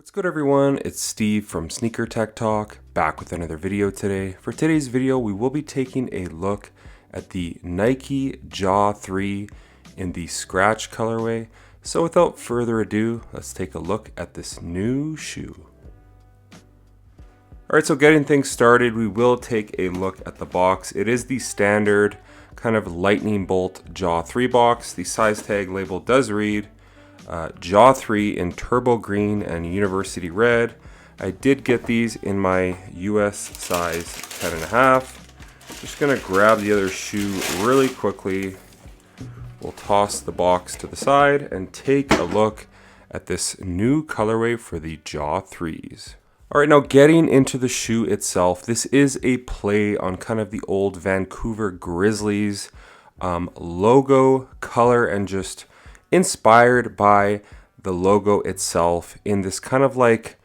What's good everyone, it's Steve from SnkrTechTalk, back with another video today. For today's video, we will be taking a look at the Nike Jaw 3 in the Scratch colorway. So without further ado, let's take a look at this new shoe. Alright, so getting things started, we will take a look at the box. It is the standard kind of lightning bolt Jaw 3 box. The size tag label does read Jaw 3 in turbo green and university red. I did get these in my US size 10.5. Just gonna grab the other shoe really quickly. We'll toss the box to the side and take a look at this new colorway for the Jaw 3s. All right, now getting into the shoe itself, this is a play on kind of the old Vancouver Grizzlies logo, color, and just inspired by the logo itself in this kind of like,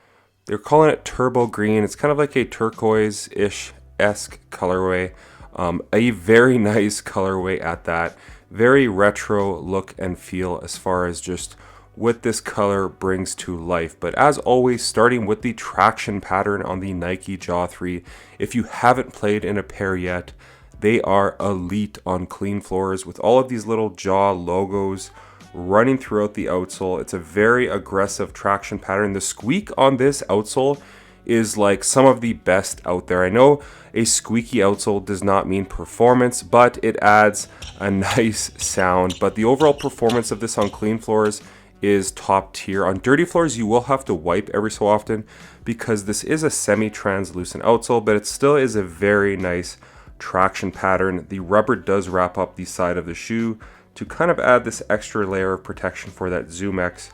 they're calling it turbo green. It's kind of like a turquoise-ish-esque colorway. A very nice colorway at that. Very retro look and feel as far as just what this color brings to life. But as always, starting with the traction pattern on the Nike Jaw 3. If you haven't played in a pair yet, they are elite on clean floors with all of these little Jaw logos running throughout the outsole. It's a very aggressive traction pattern. The squeak on this outsole is like some of the best out there. I know a squeaky outsole does not mean performance, but it adds a nice sound. But the overall performance of this on clean floors is top tier. On dirty floors, you will have to wipe every so often because this is a semi-translucent outsole, but it still is a very nice traction pattern. The rubber does wrap up the side of the shoe to kind of add this extra layer of protection for that ZoomX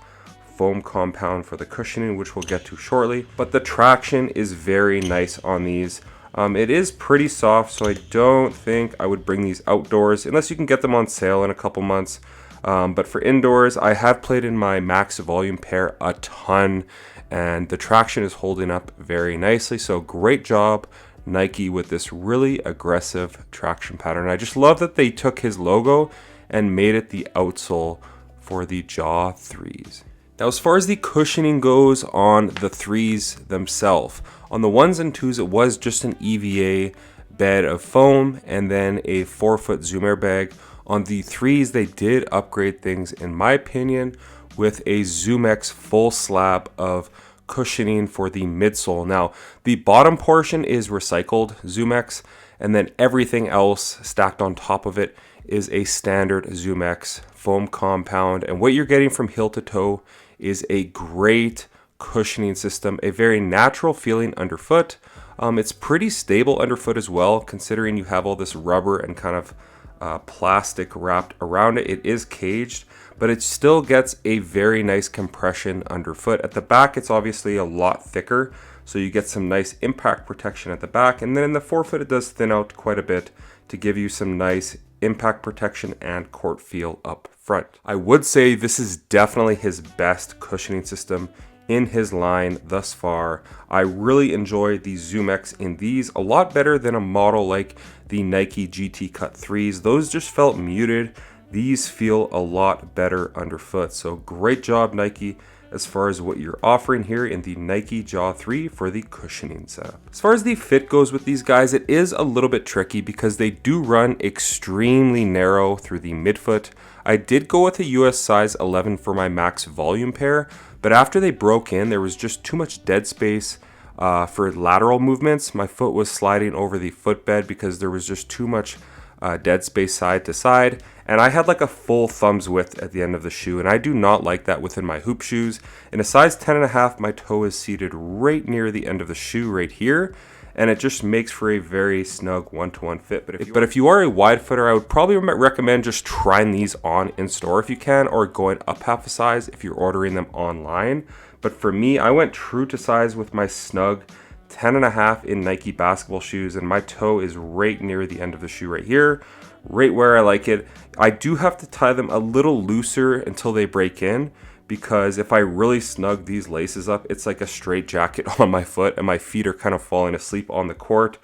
foam compound for the cushioning, which we'll get to shortly. But the traction is very nice on these. It is pretty soft, so I don't think I would bring these outdoors unless you can get them on sale in a couple months. But for indoors, I have played in my max volume pair a ton, and the traction is holding up very nicely. So great job, Nike, with this really aggressive traction pattern. I just love that they took his logo and made it the outsole for the Jaw 3s. Now, as far as the cushioning goes on the 3s themselves, on the 1s and 2s, it was just an EVA bed of foam and then a 4-foot Zoom airbag. On the 3s, they did upgrade things, in my opinion, with a ZoomX full slab of cushioning for the midsole. Now, the bottom portion is recycled ZoomX, and then everything else stacked on top of it is a standard ZoomX foam compound. And what you're getting from heel to toe is a great cushioning system, a very natural feeling underfoot. It's pretty stable underfoot as well, considering you have all this rubber and kind of plastic wrapped around it. It is caged, but it still gets a very nice compression underfoot. At the back, it's obviously a lot thicker, so you get some nice impact protection at the back. And then in the 4-foot, it does thin out quite a bit to give you some nice impact protection and court feel up front. I would say this is definitely his best cushioning system in his line thus far. I really enjoy the ZoomX in these a lot better than a model like the Nike GT Cut 3s. Those just felt muted. These feel a lot better underfoot. So great job, Nike, as far as what you're offering here in the Nike Jaw 3 for the cushioning setup. As far as the fit goes with these guys, it is a little bit tricky because they do run extremely narrow through the midfoot. I did go with a US size 11 for my max volume pair, but after they broke in, there was just too much dead space for lateral movements. My foot was sliding over the footbed because there was just too much dead space side to side, and I had like a full thumb's width at the end of the shoe, and I do not like that within my hoop shoes. In a size 10.5, my toe is seated right near the end of the shoe right here, and it just makes for a very snug one-to-one fit. But if you are a wide footer, I would probably recommend just trying these on in store if you can, or going up half a size if you're ordering them online. But for me, I went true to size with my snug 10.5 in Nike basketball shoes, and my toe is right near the end of the shoe right here, right where I like it. I do have to tie them a little looser until they break in, because if I really snug these laces up, it's like a straight jacket on my foot, and my feet are kind of falling asleep on the court.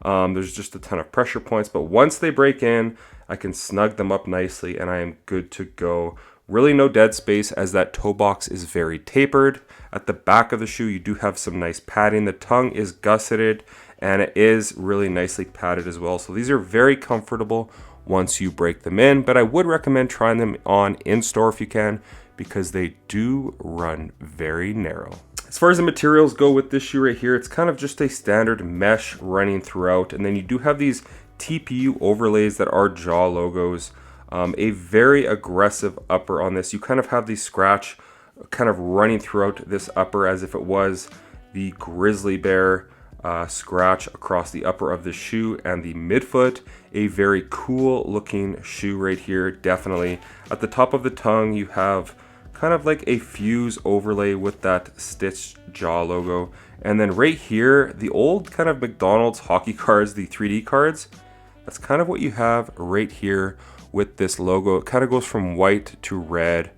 There's just a ton of pressure points, but once they break in, I can snug them up nicely, and I am good to go Really no dead space as that toe box is very tapered. At the back of the shoe, you do have some nice padding. The tongue is gusseted and it is really nicely padded as well. So these are very comfortable once you break them in, but I would recommend trying them on in store if you can, because they do run very narrow. As far as the materials go with this shoe right here, it's kind of just a standard mesh running throughout, and then you do have these TPU overlays that are jaw logos. A very aggressive upper on this. You kind of have the scratch kind of running throughout this upper as if it was the grizzly bear scratch across the upper of the shoe and the midfoot. A very cool looking shoe right here, definitely. At the top of the tongue, you have kind of like a fuse overlay with that stitched jaw logo. And then right here, the old kind of McDonald's hockey cards, the 3D cards, that's kind of what you have right here with this logo. It kind of goes from white to red.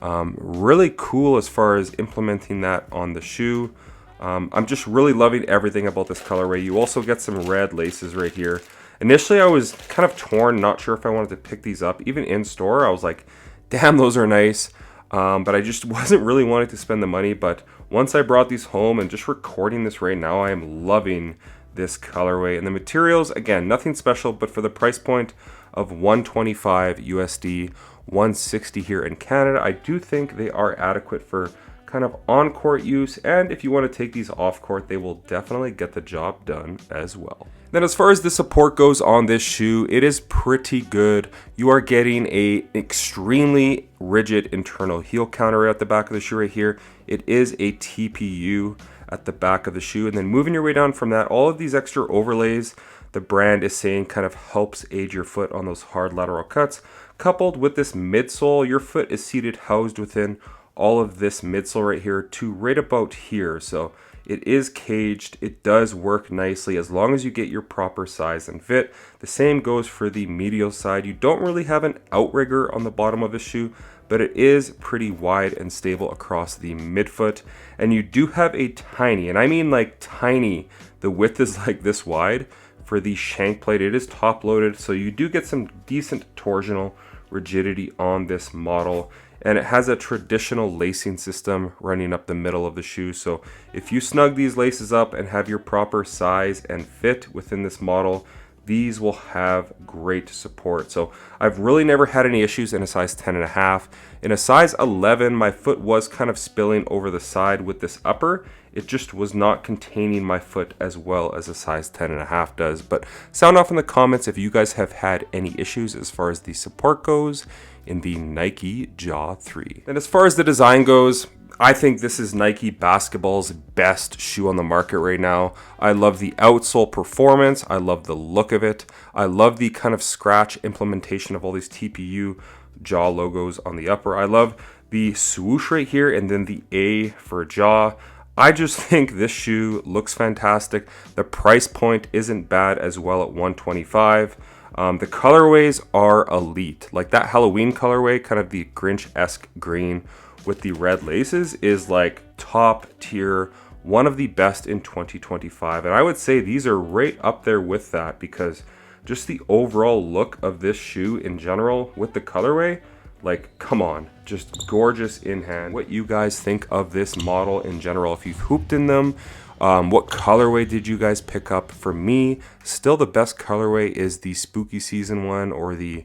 Really cool as far as implementing that on the shoe. I'm just really loving everything about this colorway. You also get some red laces right here. Initially, I was kind of torn, not sure if I wanted to pick these up. Even in store, I was like, damn, those are nice. But I just wasn't really wanting to spend the money. But once I brought these home and just recording this right now, I am loving this colorway. And the materials, again, nothing special, but for the price point of $125 USD, $160 here in Canada, I do think they are adequate for kind of on-court use, and if you want to take these off-court, they will definitely get the job done as well. Then as far as the support goes on this shoe, it is pretty good. You are getting a extremely rigid internal heel counter at the back of the shoe right here. It is a TPU at the back of the shoe, and then moving your way down from that, all of these extra overlays the brand is saying kind of helps aid your foot on those hard lateral cuts. Coupled with this midsole, your foot is seated housed within all of this midsole right here to right about here. So it is caged. It does work nicely as long as you get your proper size and fit. The same goes for the medial side. You don't really have an outrigger on the bottom of the shoe, but it is pretty wide and stable across the midfoot. And you do have a tiny, and I mean like tiny, the width is like this wide for the shank plate. It is top loaded, so you do get some decent torsional rigidity on this model. And it has a traditional lacing system running up the middle of the shoe. So if you snug these laces up and have your proper size and fit within this model, these will have great support. So I've really never had any issues in a size 10.5. In a size 11, my foot was kind of spilling over the side with this upper. It just was not containing my foot as well as a size 10.5 does. But sound off in the comments if you guys have had any issues as far as the support goes in the Nike Jaw 3. And as far as the design goes, I think this is Nike basketball's best shoe on the market right now. I love the outsole performance. I love the look of it. I love the kind of scratch implementation of all these TPU jaw logos on the upper. I love the swoosh right here and then the A for jaw. I just think this shoe looks fantastic. The price point isn't bad as well at $125. The colorways are elite. Like that Halloween colorway, kind of the Grinch-esque green with the red laces, is like top tier, one of the best in 2025. And I would say these are right up there with that, because just the overall look of this shoe in general with the colorway, like, come on, just gorgeous in hand. What you guys think of this model in general, if you've hooped in them, what colorway did you guys pick up? For me, still the best colorway is the spooky season one or the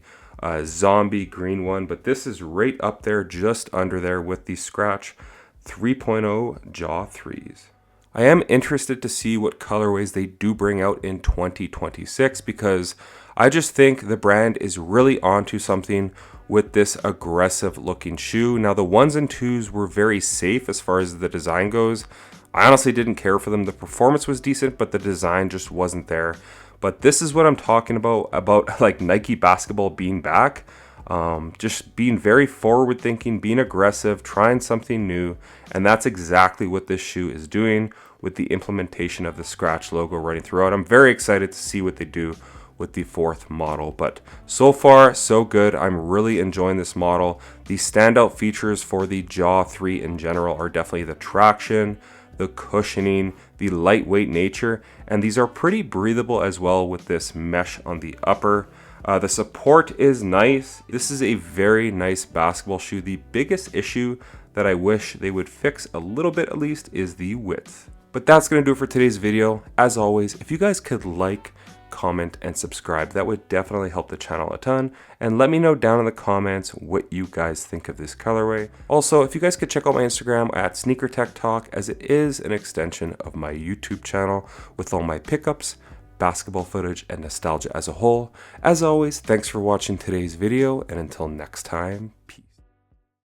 zombie green one, but this is right up there, just under there with the Scratch 3.0 Jaw 3s. I am interested to see what colorways they do bring out in 2026, because I just think the brand is really onto something with this aggressive looking shoe. Now the 1s and 2s were very safe as far as the design goes. I honestly didn't care for them. The performance was decent, but the design just wasn't there. But this is what I'm talking about like Nike basketball being back. Just being very forward thinking, being aggressive, trying something new. And that's exactly what this shoe is doing with the implementation of the Scratch logo running throughout. I'm very excited to see what they do with the 4th model, but so far so good. I'm really enjoying this model. The standout features for the Jaw 3 in general are definitely the traction, the cushioning, the lightweight nature, and these are pretty breathable as well with this mesh on the upper. The support is nice. This is a very nice basketball shoe. The biggest issue that I wish they would fix a little bit at least is the width. But that's going to do it for today's video. As always, if you guys could like, comment, and subscribe, that would definitely help the channel a ton. And let me know down in the comments what you guys think of this colorway. Also, if you guys could check out my Instagram at SnkrTechTalk, as it is an extension of my YouTube channel with all my pickups, basketball footage, and nostalgia as a whole. As always, thanks for watching today's video, and until next time, peace.